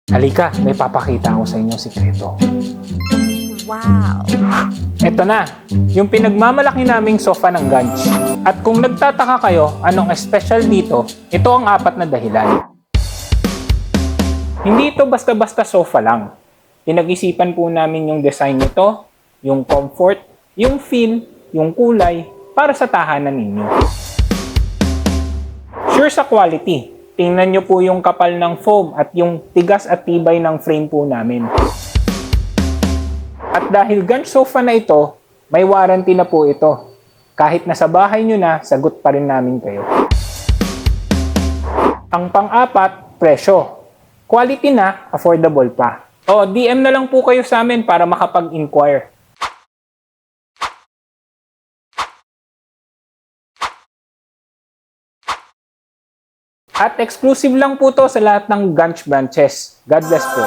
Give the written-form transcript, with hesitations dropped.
Halika, may papakita ako sa inyo sikreto. Wow! Eto na, yung pinagmamalaki naming sofa ng Ganch. At kung nagtataka kayo anong special dito, ito ang 4 na dahilan. Hindi ito basta-basta sofa lang. Pinag-isipan po namin yung design nito, yung comfort, yung feel, yung kulay, para sa tahanan ninyo. Sure sa quality. Tingnan nyo po yung kapal ng foam at yung tigas at tibay ng frame po namin. At dahil Ganch sofa na ito, may warranty na po ito. Kahit nasa bahay nyo na, sagot pa rin namin kayo. Ang pang-4, presyo. Quality na, affordable pa. O, DM na lang po kayo sa amin para makapag-inquire. At exclusive lang po to sa lahat ng Ganch branches. God bless po.